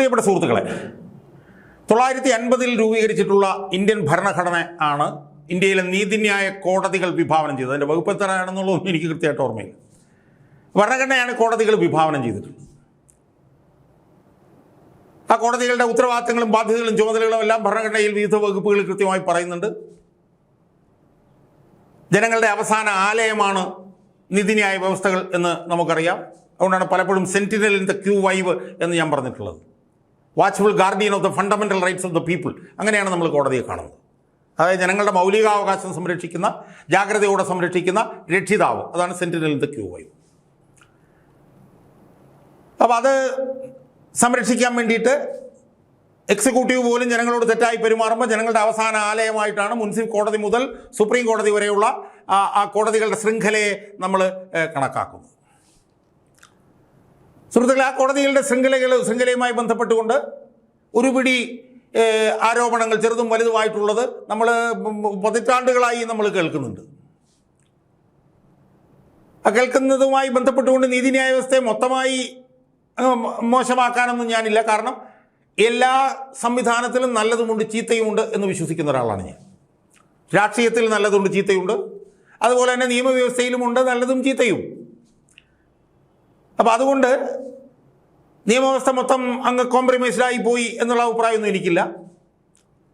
പ്രിയപ്പെട്ട സുഹൃത്തുക്കളെ, 950 രൂപീകരിച്ചിട്ടുള്ള ഇന്ത്യൻ ഭരണഘടന ആണ് ഇന്ത്യയിലെ നീതിന്യായ കോടതികൾ വിഭാവനം ചെയ്തത്. അതിൻ്റെ വകുപ്പ് എത്രയാണെന്നുള്ളതൊന്നും എനിക്ക് കൃത്യമായിട്ട് ഓർമ്മയില്ല. ഭരണഘടനയാണ് കോടതികൾ വിഭാവനം ചെയ്തിട്ടുള്ളത്. ആ കോടതികളുടെ ഉത്തരവാദിത്തങ്ങളും ബാധ്യതകളും ചുമതലകളും എല്ലാം ഭരണഘടനയിൽ വിവിധ വകുപ്പുകൾ കൃത്യമായി പറയുന്നുണ്ട്. ജനങ്ങളുടെ അവസാന ആലയമാണ് നീതിന്യായ വ്യവസ്ഥകൾ എന്ന് നമുക്കറിയാം. അതുകൊണ്ടാണ് പലപ്പോഴും സെന്റിനൽ ഇൻ ദ ക്യൂ വൈവ് എന്ന് ഞാൻ പറഞ്ഞിട്ടുള്ളത്. Watchful guardian of the fundamental rights of the people, അങ്ങനെയാണ് നമ്മൾ കോടതിയെ കാണുന്നത്. അതായത് ജനങ്ങളുടെ മൗലികാവകാശം സംരക്ഷിക്കുന്ന, ജാഗ്രതയോടെ സംരക്ഷിക്കുന്ന രക്ഷിതാവ്, അതാണ് സെന്റിനൽ ഇൻ ദ ക്യൂ വൈവ്. അപ്പോൾ അത് സംരക്ഷിക്കാൻ വേണ്ടിയിട്ട് എക്സിക്യൂട്ടീവ് പോലും ജനങ്ങളോട് തെറ്റായി പെരുമാറുമ്പോൾ ജനങ്ങളുടെ അവസാന ആലയമായിട്ടാണ് മുൻസിഫ് കോടതി മുതൽ സുപ്രീം കോടതി വരെയുള്ള ആ കോടതികളുടെ ശൃംഖലയെ നമ്മൾ കണക്കാക്കുന്നത്. സുഹൃത്തുക്കളെ, ആ കോടതികളുടെ ശൃംഖലയുമായി ബന്ധപ്പെട്ടുകൊണ്ട് ഒരു പിടി ആരോപണങ്ങൾ ചെറുതും വലുതുമായിട്ടുള്ളത് നമ്മൾ പതിറ്റാണ്ടുകളായി നമ്മൾ കേൾക്കുന്നുണ്ട്. ആ കേൾക്കുന്നതുമായി ബന്ധപ്പെട്ടുകൊണ്ട് നീതിന്യായ വ്യവസ്ഥയെ മൊത്തമായി മോശമാക്കാനൊന്നും ഞാനില്ല. കാരണം എല്ലാ സംവിധാനത്തിലും നല്ലതുമുണ്ട് ചീത്തയുമുണ്ട് എന്ന് വിശ്വസിക്കുന്ന ഒരാളാണ് ഞാൻ. രാഷ്ട്രീയത്തിൽ നല്ലതുണ്ട് ചീത്തയുണ്ട്, അതുപോലെ തന്നെ നിയമവ്യവസ്ഥയിലുമുണ്ട് നല്ലതും ചീത്തയും. അപ്പോൾ അതുകൊണ്ട് നിയമവ്യവസ്ഥ മൊത്തം അങ്ങ് കോംപ്രമൈസ്ഡായി പോയി എന്നുള്ള അഭിപ്രായമൊന്നും എനിക്കില്ല.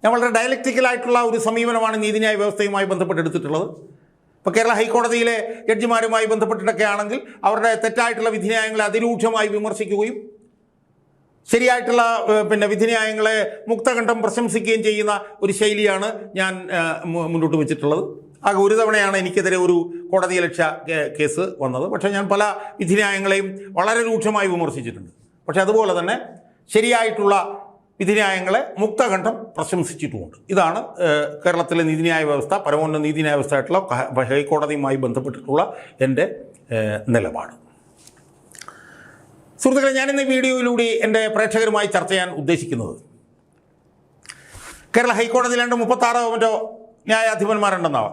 ഞാൻ വളരെ ഡയലക്റ്റിക്കലായിട്ടുള്ള ഒരു സമീപനമാണ് നീതിന്യായ വ്യവസ്ഥയുമായി ബന്ധപ്പെട്ടെടുത്തിട്ടുള്ളത്. ഇപ്പോൾ കേരള ഹൈക്കോടതിയിലെ ജഡ്ജിമാരുമായി ബന്ധപ്പെട്ടിട്ടൊക്കെ ആണെങ്കിൽ അവരുടെ തെറ്റായിട്ടുള്ള വിധിന്യായങ്ങളെ അതിരൂക്ഷമായി വിമർശിക്കുകയും ശരിയായിട്ടുള്ള വിധിന്യായങ്ങളെ മുക്തകണ്ഠം പ്രശംസിക്കുകയും ചെയ്യുന്ന ഒരു ശൈലിയാണ് ഞാൻ മുന്നോട്ട് വെച്ചിട്ടുള്ളത്. ആകെ ഒരു തവണയാണ് എനിക്കെതിരെ ഒരു കോടതിയലക്ഷ്യ കേസ് വന്നത്. പക്ഷേ ഞാൻ പല വിധിന്യായങ്ങളെയും വളരെ രൂക്ഷമായി വിമർശിച്ചിട്ടുണ്ട്. പക്ഷേ അതുപോലെ തന്നെ ശരിയായിട്ടുള്ള വിധിന്യായങ്ങളെ മുക്തകണ്ഠം പ്രശംസിച്ചിട്ടുമുണ്ട്. ഇതാണ് കേരളത്തിലെ നീതിന്യായ വ്യവസ്ഥ, പരമോന്നത നീതിന്യായ വ്യവസ്ഥയായിട്ടുള്ള ഹൈക്കോടതിയുമായി ബന്ധപ്പെട്ടിട്ടുള്ള എൻ്റെ നിലപാട്. സുഹൃത്തുക്കളെ, ഞാനിന്ന് ഈ വീഡിയോയിലൂടെ എൻ്റെ പ്രേക്ഷകരുമായി ചർച്ച ചെയ്യാൻ ഉദ്ദേശിക്കുന്നത്, കേരള ഹൈക്കോടതിയിൽ 36 ന്യായാധിപന്മാരുണ്ടെന്നാണ്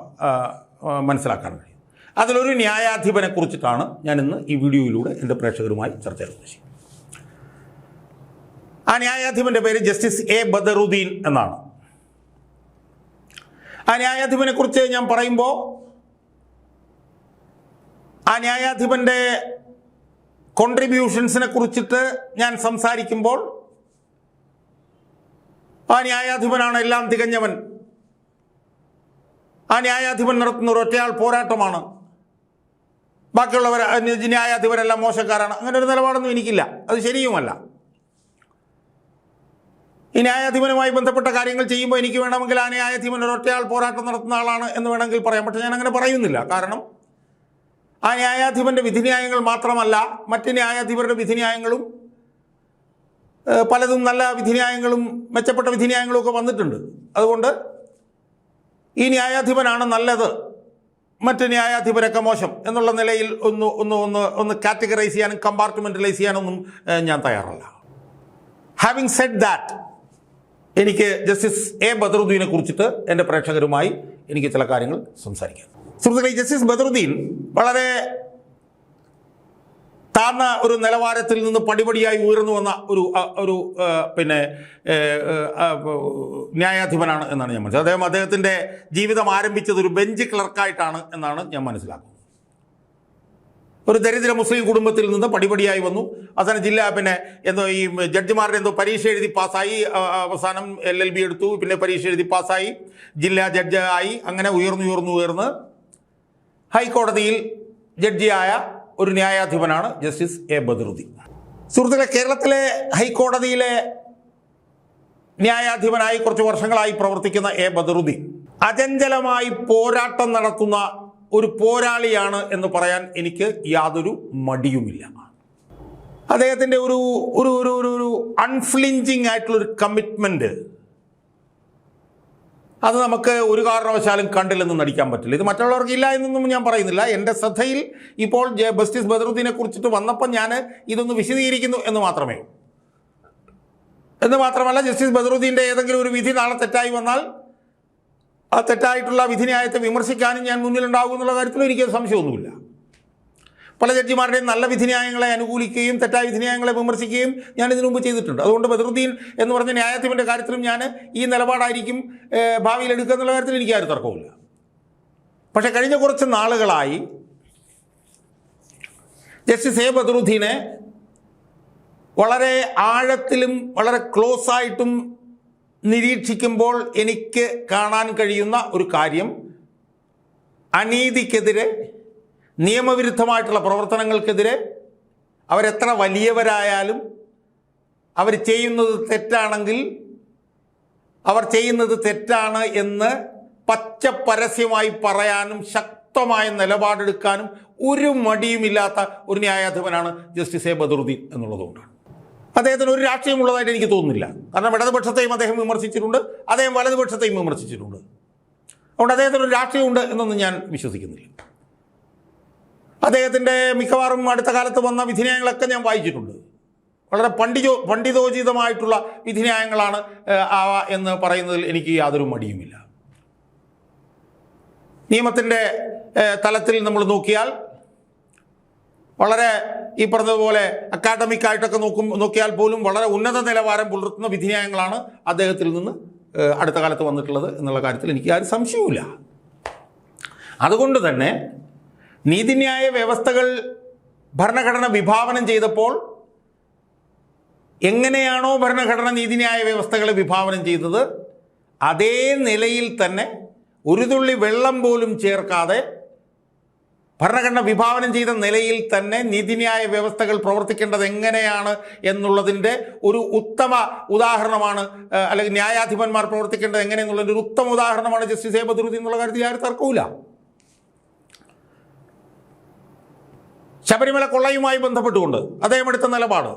മനസ്സിലാക്കാൻ കഴിയും. അതിലൊരു ന്യായാധിപനെ കുറിച്ചിട്ടാണ് ഞാനിന്ന് ഈ വീഡിയോയിലൂടെ എൻ്റെ പ്രേക്ഷകരുമായി ചർച്ച ചെയ്യാൻ ഉദ്ദേശിക്കുന്നത്. ആ ന്യായാധിപൻ്റെ പേര് ജസ്റ്റിസ് എ ബദറുദ്ദീൻ എന്നാണ്. ആ ന്യായാധിപനെ കുറിച്ച് ഞാൻ പറയുമ്പോൾ ആ ന്യായാധിപൻ്റെ കോൺട്രിബ്യൂഷൻസിനെ കുറിച്ചിട്ട് ഞാൻ സംസാരിക്കുമ്പോൾ ആ ന്യായാധിപനാണ് എല്ലാം തികഞ്ഞവൻ, ആ ന്യായാധിപൻ നടത്തുന്ന ഒരു ഒറ്റയാൾ പോരാട്ടമാണ്, ബാക്കിയുള്ളവർ ന്യായാധിപരെല്ലാം മോശക്കാരാണ്, അങ്ങനെ ഒരു നിലപാടൊന്നും എനിക്കില്ല. അത് ശരിയുമല്ല. ഈ ന്യായാധിപനുമായി ബന്ധപ്പെട്ട കാര്യങ്ങൾ ചെയ്യുമ്പോൾ എനിക്ക് വേണമെങ്കിൽ ആ ന്യായാധിപൻ ഒരു ഒറ്റയാൾ പോരാട്ടം നടത്തുന്ന ആളാണ് എന്ന് വേണമെങ്കിൽ പറയാം. പക്ഷെ ഞാൻ അങ്ങനെ പറയുന്നില്ല. കാരണം ആ ന്യായാധിപൻ്റെ വിധിന്യായങ്ങൾ മാത്രമല്ല, മറ്റ് ന്യായാധിപരുടെ വിധിന്യായങ്ങളും പലതും നല്ല വിധിന്യായങ്ങളും മെച്ചപ്പെട്ട വിധിന്യായങ്ങളും ഒക്കെ വന്നിട്ടുണ്ട്. അതുകൊണ്ട് ഈ ന്യായാധിപനാണ് നല്ലത്, മറ്റ് ന്യായാധിപരൊക്കെ മോശം എന്നുള്ള നിലയിൽ ഒന്ന് കാറ്റഗറൈസ് ചെയ്യാനും കമ്പാർട്ട്മെൻ്റലൈസ് ചെയ്യാനൊന്നും ഞാൻ തയ്യാറല്ല. ഹാവിങ് സെഡ് ദാറ്റ്, എനിക്ക് ജസ്റ്റിസ് എ ബദറുദ്ദീനെ കുറിച്ചിട്ട് എൻ്റെ പ്രേക്ഷകരുമായി എനിക്ക് ചില കാര്യങ്ങൾ സംസാരിക്കാം. സുഹൃത്തുക്കളെ, ജസ്റ്റിസ് ബദറുദ്ദീൻ വളരെ താഴ്ന്ന ഒരു നിലവാരത്തിൽ നിന്ന് പടിപടിയായി ഉയർന്നു വന്ന ഒരു ന്യായാധിപനാണ് എന്നാണ് ഞാൻ മനസ്സിലാക്കുന്നത്. അദ്ദേഹത്തിൻ്റെ ജീവിതം ആരംഭിച്ചത് ഒരു ബെഞ്ച് ക്ലർക്കായിട്ടാണ് എന്നാണ് ഞാൻ മനസ്സിലാക്കുന്നത്. ഒരു ദരിദ്ര മുസ്ലിം കുടുംബത്തിൽ നിന്ന് പടിപടിയായി വന്നു. അവസാനം ഈ ജഡ്ജിമാരുടെ പരീക്ഷ എഴുതി പാസ്സായി, അവസാനം LLB എടുത്തു, പിന്നെ പരീക്ഷ എഴുതി പാസ്സായി, ജില്ലാ ജഡ്ജ് ആയി. അങ്ങനെ ഉയർന്ന് ഹൈക്കോടതിയിൽ ജഡ്ജിയായ ഒരു ന്യായാധിപനാണ് ജസ്റ്റിസ് എ ബദറുദ്ദീൻ. സുഹൃത്തുക്കളെ, കേരളത്തിലെ ഹൈക്കോടതിയിലെ ന്യായാധിപനായി കുറച്ച് വർഷങ്ങളായി പ്രവർത്തിക്കുന്ന എ ബദറുദ്ദീൻ അചഞ്ചലമായി പോരാട്ടം നടത്തുന്ന ഒരു പോരാളിയാണ് എന്ന് പറയാൻ എനിക്ക് യാതൊരു മടിയുമില്ല. അദ്ദേഹത്തിൻ്റെ ഒരു അൺഫ്ലിഞ്ചിങ് ആയിട്ടുള്ളൊരു കമ്മിറ്റ്മെൻറ്റ്, അത് നമുക്ക് ഒരു കാരണവശാലും കണ്ടില്ലെന്ന് നടിക്കാൻ പറ്റില്ല. ഇത് മറ്റുള്ളവർക്ക് ഇല്ല എന്നൊന്നും ഞാൻ പറയുന്നില്ല. എൻ്റെ ശ്രദ്ധയിൽ ഇപ്പോൾ ജസ്റ്റിസ് ബദറുദ്ദീനെ കുറിച്ചിട്ട് വന്നപ്പോൾ ഞാൻ ഇതൊന്ന് വിശദീകരിക്കുന്നു എന്ന് മാത്രമല്ല, ജസ്റ്റിസ് ബദറുദ്ദീൻ്റെ ഏതെങ്കിലും ഒരു വിധി നാളെ തെറ്റായി വന്നാൽ ആ തെറ്റായിട്ടുള്ള വിധിന്യായത്തെ വിമർശിക്കാനും ഞാൻ മുന്നിലുണ്ടാകും എന്നുള്ള കാര്യത്തിലും എനിക്ക് സംശയമൊന്നുമില്ല. പല ജഡ്ജിമാരുടെയും നല്ല വിധിന്യായങ്ങളെ അനുകൂലിക്കുകയും തെറ്റായ വിധിന്യായങ്ങളെ വിമർശിക്കുകയും ഞാൻ ഇതിനു മുമ്പ് ചെയ്തിട്ടുണ്ട്. അതുകൊണ്ട് ബദറുദ്ദീൻ എന്ന് പറഞ്ഞ ന്യായാധിപൻ്റെ കാര്യത്തിലും ഞാൻ ഈ നിലപാടായിരിക്കും ഭാവിയിൽ എടുക്കുക എന്നുള്ള കാര്യത്തിൽ എനിക്ക് ആരും തർക്കമില്ല. പക്ഷേ കഴിഞ്ഞ കുറച്ച് നാളുകളായി ജസ്റ്റിസ് എ ബദറുദ്ദീനെ വളരെ ആഴത്തിലും വളരെ ക്ലോസ് ആയിട്ടും നിരീക്ഷിക്കുമ്പോൾ എനിക്ക് കാണാൻ കഴിയുന്ന ഒരു കാര്യം, അനീതിക്കെതിരെ, നിയമവിരുദ്ധമായിട്ടുള്ള പ്രവർത്തനങ്ങൾക്കെതിരെ അവരെത്ര വലിയവരായാലും അവർ ചെയ്യുന്നത് തെറ്റാണെങ്കിൽ അവർ ചെയ്യുന്നത് തെറ്റാണ് എന്ന് പച്ച പരസ്യമായി പറയാനും ശക്തമായ നിലപാടെടുക്കാനും ഒരു മടിയുമില്ലാത്ത ഒരു ന്യായാധിപനാണ് ജസ്റ്റിസ് എ ബദറുദ്ദീൻ എന്നുള്ളതുകൊണ്ടാണ്. അദ്ദേഹത്തിന് ഒരു രാഷ്ട്രീയമുള്ളതായിട്ട് എനിക്ക് തോന്നുന്നില്ല. കാരണം ഇടതുപക്ഷത്തെയും അദ്ദേഹം വിമർശിച്ചിട്ടുണ്ട്, അദ്ദേഹം വലതുപക്ഷത്തെയും വിമർശിച്ചിട്ടുണ്ട്. അതുകൊണ്ട് അദ്ദേഹത്തിന് ഒരു രാഷ്ട്രീയമുണ്ട് എന്നൊന്നും ഞാൻ വിശ്വസിക്കുന്നില്ല. അദ്ദേഹത്തിൻ്റെ മിക്കവാറും അടുത്ത കാലത്ത് വന്ന വിധിന്യായങ്ങളൊക്കെ ഞാൻ വായിച്ചിട്ടുണ്ട്. വളരെ പണ്ഡിതോചിതമായിട്ടുള്ള വിധിന്യായങ്ങളാണ് എന്ന് പറയുന്നതിൽ എനിക്ക് യാതൊരു മടിയുമില്ല. നിയമത്തിൻ്റെ തലത്തിൽ നമ്മൾ നോക്കിയാൽ വളരെ ഈ പറഞ്ഞതുപോലെ അക്കാഡമിക്കായിട്ടൊക്കെ നോക്കിയാൽ പോലും വളരെ ഉന്നത നിലവാരം പുലർത്തുന്ന വിധിന്യായങ്ങളാണ് അദ്ദേഹത്തിൽ നിന്ന് അടുത്ത കാലത്ത് വന്നിട്ടുള്ളത് എന്നുള്ള കാര്യത്തിൽ എനിക്ക് ആരും സംശയവുമില്ല. അതുകൊണ്ട് തന്നെ നീതിന്യായ വ്യവസ്ഥകൾ ഭരണഘടന വിഭാവനം ചെയ്തപ്പോൾ എങ്ങനെയാണോ ഭരണഘടന നീതിന്യായ വ്യവസ്ഥകളെ വിഭാവനം ചെയ്തത് അതേ നിലയിൽ തന്നെ ഒരു തുള്ളി വെള്ളം പോലും ചേർക്കാതെ ഭരണഘടന വിഭാവനം ചെയ്ത നിലയിൽ തന്നെ നീതിന്യായ വ്യവസ്ഥകൾ പ്രവർത്തിക്കേണ്ടത് എങ്ങനെയാണ് എന്നുള്ളതിൻ്റെ ഒരു ഉത്തമ ഉദാഹരണമാണ്, അല്ലെങ്കിൽ ന്യായാധിപന്മാർ പ്രവർത്തിക്കേണ്ടത് എങ്ങനെയെന്നുള്ളതിൻ്റെ ഒരു ഉത്തമ ഉദാഹരണമാണ് ജസ്റ്റിസ് എ ബദറുദ്ദീൻ എന്നുള്ള കാര്യത്തിൽ ആരും തർക്കവുമില്ല. ശബരിമല കൊള്ളയുമായി ബന്ധപ്പെട്ടുകൊണ്ട് അദ്ദേഹം എടുത്ത നിലപാട്,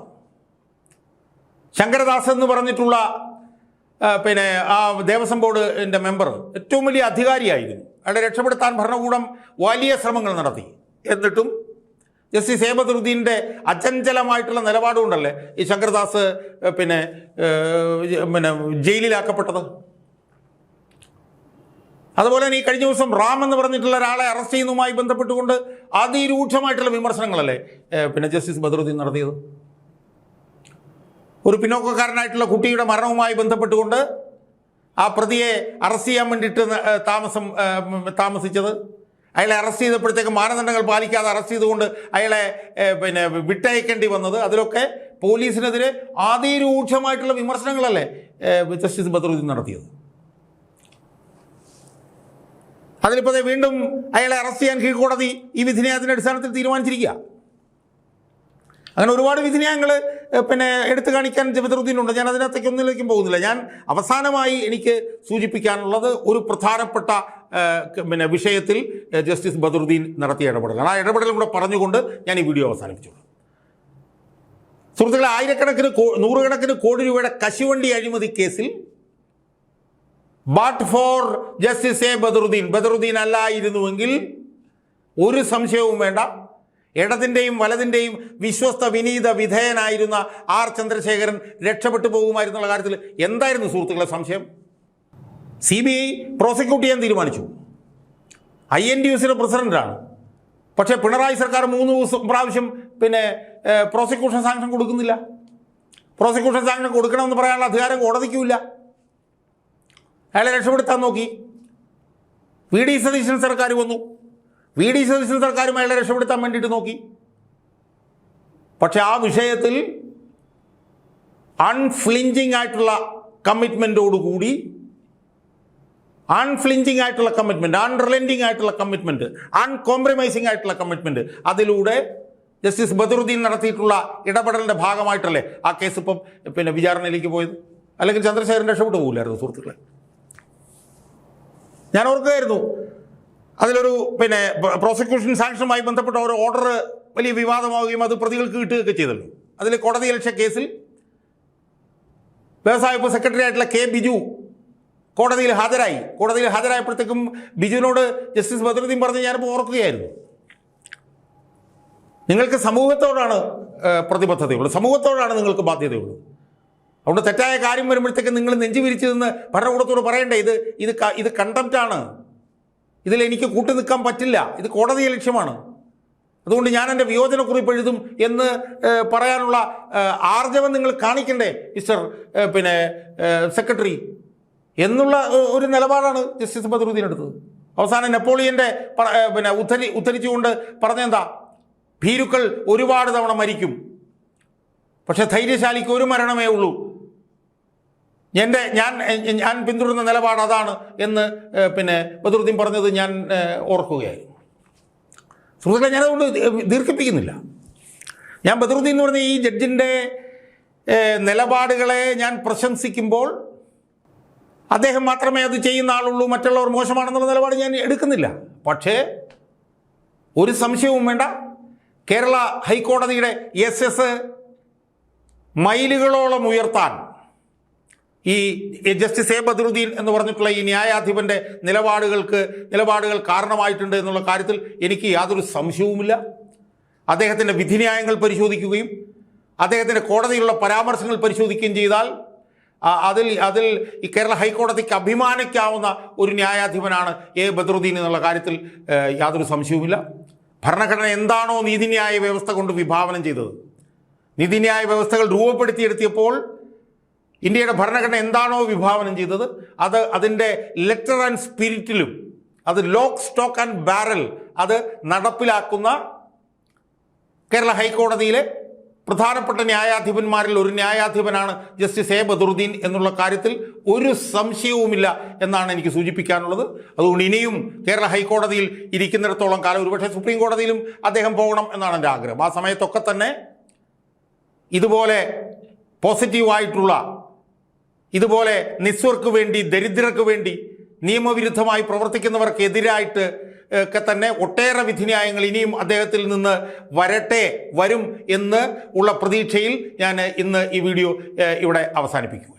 ശങ്കരദാസ് എന്ന് പറഞ്ഞിട്ടുള്ള ആ ദേവസ്വം ബോർഡിൻ്റെ മെമ്പർ ഏറ്റവും വലിയ അധികാരിയായിരുന്നു. അയാളെ രക്ഷപ്പെടുത്താൻ ഭരണകൂടം വലിയ ശ്രമങ്ങൾ നടത്തി. എന്നിട്ടും ജസ്റ്റിസ് എ ബദറുദ്ദീൻ്റെ അചഞ്ചലമായിട്ടുള്ള നിലപാടുകൊണ്ടല്ലേ ഈ ശങ്കരദാസ് ജയിലിലാക്കപ്പെട്ടത്. അതുപോലെ തന്നെ ഈ കഴിഞ്ഞ ദിവസം റാം എന്ന് പറഞ്ഞിട്ടുള്ള ഒരാളെ അറസ്റ്റ് ചെയ്യുന്നതുമായി ബന്ധപ്പെട്ടുകൊണ്ട് അതിരൂക്ഷമായിട്ടുള്ള വിമർശനങ്ങളല്ലേ ജസ്റ്റിസ് ബദറുദ്ദീൻ നടത്തിയത്. ഒരു പിന്നോക്കക്കാരനായിട്ടുള്ള കുട്ടിയുടെ മരണവുമായി ബന്ധപ്പെട്ടുകൊണ്ട് ആ പ്രതിയെ അറസ്റ്റ് ചെയ്യാൻ വേണ്ടിയിട്ട് താമസിച്ചത്, അയാളെ അറസ്റ്റ് ചെയ്തപ്പോഴത്തേക്ക് മാനദണ്ഡങ്ങൾ പാലിക്കാതെ അറസ്റ്റ് ചെയ്തുകൊണ്ട് അയാളെ വിട്ടയക്കേണ്ടി വന്നത്, അതിലൊക്കെ പോലീസിനെതിരെ അതിരൂക്ഷമായിട്ടുള്ള വിമർശനങ്ങളല്ലേ ജസ്റ്റിസ് ബദറുദ്ദീൻ നടത്തിയത്. അതിലിപ്പോൾ വീണ്ടും അയാളെ അറസ്റ്റ് ചെയ്യാൻ കീഴ്ക്കോടതി ഈ വിധിന്യായത്തിൻ്റെ അടിസ്ഥാനത്തിൽ തീരുമാനിച്ചിരിക്കുക. അങ്ങനെ ഒരുപാട് വിധിന്യായങ്ങൾ എടുത്തു കാണിക്കാൻ ബദറുദ്ദീനുണ്ട്. ഞാൻ അതിനകത്തേക്ക് ഒന്നിലേക്കും പോകുന്നില്ല. ഞാൻ അവസാനമായി എനിക്ക് സൂചിപ്പിക്കാനുള്ളത് ഒരു പ്രധാനപ്പെട്ട വിഷയത്തിൽ ജസ്റ്റിസ് ബദറുദ്ദീൻ നടത്തിയ ഇടപെടലാണ്. ആ ഇടപെടലും കൂടെ പറഞ്ഞുകൊണ്ട് ഞാൻ ഈ വീഡിയോ അവസാനിപ്പിച്ചോളൂ. സുഹൃത്തുക്കളെ, നൂറുകണക്കിന് കോടി രൂപയുടെ കശുവണ്ടി അഴിമതി കേസിൽ but for justice A Badaruddin അല്ലായിരുന്നുവെങ്കിൽ ഒരു സംശയവും വേണ്ട, ഇടതിൻ്റെയും വലതിൻ്റെയും വിശ്വസ്ത വിനീത വിധേയനായിരുന്ന ആർ ചന്ദ്രശേഖരൻ രക്ഷപ്പെട്ടു പോകുമായിരുന്നുള്ള കാര്യത്തിൽ എന്തായിരുന്നു സുഹൃത്തുക്കളെ സംശയം? CBI പ്രോസിക്യൂട്ട് ചെയ്യാൻ തീരുമാനിച്ചു. INTUസിൻ്റെ പ്രസിഡന്റാണ്. പക്ഷേ പിണറായി സർക്കാർ 3 പ്രാവശ്യം പ്രോസിക്യൂഷൻ സാങ്ഷൻ കൊടുക്കുന്നില്ല. പ്രോസിക്യൂഷൻ സാങ്ഷൻ കൊടുക്കണമെന്ന് പറയാനുള്ള അധികാരം കോടതിക്കുമില്ല. അയാളെ രക്ഷപ്പെടുത്താൻ നോക്കി. VD സതീശൻ സർക്കാർ വന്നു. VD സതീശൻ സർക്കാരും അയാളെ രക്ഷപ്പെടുത്താൻ വേണ്ടിയിട്ട് നോക്കി. പക്ഷെ ആ വിഷയത്തിൽ അൺഫ്ലിഞ്ചിങ് ആയിട്ടുള്ള കമ്മിറ്റ്മെൻറ്റോടുകൂടി, അൺഫ്ലിഞ്ചിങ് ആയിട്ടുള്ള കമ്മിറ്റ്മെൻറ്റ്, അൺറിലൻറ്റിങ് ആയിട്ടുള്ള കമ്മിറ്റ്മെൻറ്റ്, അൺകോംപ്രമൈസിങ് ആയിട്ടുള്ള കമ്മിറ്റ്മെൻറ്റ്, അതിലൂടെ ജസ്റ്റിസ് ബദറുദ്ദീൻ നടത്തിയിട്ടുള്ള ഇടപെടലിൻ്റെ ഭാഗമായിട്ടല്ലേ ആ കേസ് ഇപ്പം വിചാരണയിലേക്ക് പോയത്. അല്ലെങ്കിൽ ചന്ദ്രശേഖരൻ രക്ഷപ്പെട്ടു പോകില്ലായിരുന്നു സുഹൃത്തുക്കളെ. ഞാൻ ഓർക്കുകയായിരുന്നു, അതിലൊരു പ്രോസിക്യൂഷൻ സാങ്ഷനുമായി ബന്ധപ്പെട്ട ഒരു ഓർഡർ വലിയ വിവാദമാവുകയും അത് പ്രതികൾക്ക് കിട്ടുകയൊക്കെ ചെയ്തല്ലോ. അതിൽ കോടതിയലക്ഷ്യ കേസിൽ വ്യവസായ വകുപ്പ് സെക്രട്ടറി ആയിട്ടുള്ള K. ബിജു കോടതിയിൽ ഹാജരായപ്പോഴത്തേക്കും ബിജുവിനോട് ജസ്റ്റിസ് ബദറുദ്ദീൻ പറഞ്ഞ് ഞാനിപ്പോൾ ഓർക്കുകയായിരുന്നു, നിങ്ങൾക്ക് സമൂഹത്തോടാണ് പ്രതിബദ്ധതയുള്ളത്, സമൂഹത്തോടാണ് നിങ്ങൾക്ക് ബാധ്യതയുള്ളത്. അതുകൊണ്ട് തെറ്റായ കാര്യം വരുമ്പോഴത്തേക്ക് നിങ്ങൾ നെഞ്ചു വിരിച്ചു നിന്ന് ഭരണകൂടത്തോട് പറയണ്ടേ, ഇത് കണ്ടംപ്റ്റാണ്, ഇതിൽ എനിക്ക് കൂട്ടു നിൽക്കാൻ പറ്റില്ല, ഇത് കോടതിയെ ലക്ഷ്യമാണ്. അതുകൊണ്ട് ഞാൻ എൻ്റെ വിയോജനക്കുറിപ്പ് എഴുതും എന്ന് പറയാനുള്ള ആർജവം നിങ്ങൾ കാണിക്കണ്ടേ മിസ്റ്റർ സെക്രട്ടറി എന്നുള്ള ഒരു നിലപാടാണ് ജസ്റ്റിസ് ബദറുദ്ദീൻ എടുത്തത്. അവസാനം നെപ്പോളിയൻ്റെ ഉദ്ധരിച്ചുകൊണ്ട് പറഞ്ഞെന്താ, ഭീരുക്കൾ ഒരുപാട് തവണ മരിക്കും, പക്ഷെ ധൈര്യശാലിക്ക് ഒരു മരണമേ ഉള്ളൂ. ഞാൻ പിന്തുടരുന്ന നിലപാട് അതാണ് എന്ന് ബദറുദ്ദീൻ പറഞ്ഞത് ഞാൻ ഓർക്കുകയായിരുന്നു. സുഹൃത്തുക്കളെ, ഞാനതുകൊണ്ട് ദീർഘിപ്പിക്കുന്നില്ല. ഞാൻ ബദറുദ്ദീൻ എന്ന് പറഞ്ഞ ഈ ജഡ്ജിൻ്റെ നിലപാടുകളെ ഞാൻ പ്രശംസിക്കുമ്പോൾ അദ്ദേഹം മാത്രമേ അത് ചെയ്യുന്ന ആളുള്ളൂ, മറ്റുള്ളവർ മോശമാണെന്നുള്ള നിലപാട് ഞാൻ എടുക്കുന്നില്ല. പക്ഷേ ഒരു സംശയവും വേണ്ട, കേരള ഹൈക്കോടതിയുടെ SS മൈലുകളോളം ഉയർത്താൻ ഈ ജസ്റ്റിസ് എ ബദറുദ്ദീൻ എന്ന് പറഞ്ഞിട്ടുള്ള ഈ ന്യായാധിപൻ്റെ നിലപാടുകൾ കാരണമായിട്ടുണ്ട് എന്നുള്ള കാര്യത്തിൽ എനിക്ക് യാതൊരു സംശയവുമില്ല. അദ്ദേഹത്തിൻ്റെ വിധിന്യായങ്ങൾ പരിശോധിക്കുകയും അദ്ദേഹത്തിൻ്റെ കോടതിയിലുള്ള പരാമർശങ്ങൾ പരിശോധിക്കുകയും ചെയ്താൽ അതിൽ ഈ കേരള ഹൈക്കോടതിക്ക് അഭിമാനിക്കാവുന്ന ഒരു ന്യായാധിപനാണ് എ ബദറുദ്ദീൻ എന്നുള്ള കാര്യത്തിൽ യാതൊരു സംശയവുമില്ല. ഭരണഘടന എന്താണോ നീതിന്യായ വ്യവസ്ഥ കൊണ്ട് വിഭാവനം ചെയ്തത്, നീതിന്യായ വ്യവസ്ഥകൾ രൂപപ്പെടുത്തിയെടുത്തിയപ്പോൾ ഇന്ത്യയുടെ ഭരണഘടന എന്താണോ വിഭാവനം ചെയ്തത് അത് അതിൻ്റെ ലെറ്റർ ആൻഡ് സ്പിരിറ്റിലും അത് ലോക്ക് സ്റ്റോക്ക് ആൻഡ് ബാരൽ അത് നടപ്പിലാക്കുന്ന കേരള ഹൈക്കോടതിയിലെ പ്രധാനപ്പെട്ട ന്യായാധിപന്മാരിൽ ഒരു ന്യായാധിപനാണ് ജസ്റ്റിസ് എ ബദറുദ്ദീൻ എന്നുള്ള കാര്യത്തിൽ ഒരു സംശയവുമില്ല എന്നാണ് എനിക്ക് സൂചിപ്പിക്കാനുള്ളത്. അതുകൊണ്ട് ഇനിയും കേരള ഹൈക്കോടതിയിൽ ഇരിക്കുന്നിടത്തോളം കാലം, ഒരുപക്ഷെ സുപ്രീം കോടതിയിലും അദ്ദേഹം പോകണം എന്നാണ് എൻ്റെ ആഗ്രഹം. ആ സമയത്തൊക്കെ തന്നെ ഇതുപോലെ പോസിറ്റീവായിട്ടുള്ള, ഇതുപോലെ നിസ്വർക്ക് വേണ്ടി, ദരിദ്രർക്ക് വേണ്ടി, നിയമവിരുദ്ധമായി പ്രവർത്തിക്കുന്നവർക്കെതിരായിട്ട് ഒക്കെ തന്നെ ഒട്ടേറെ വിധിന്യായങ്ങൾ ഇനിയും അദ്ദേഹത്തിൽ നിന്ന് വരും എന്ന് ഉള്ള പ്രതീക്ഷയിൽ ഞാൻ ഇന്ന് ഈ വീഡിയോ ഇവിടെ അവസാനിപ്പിക്കും.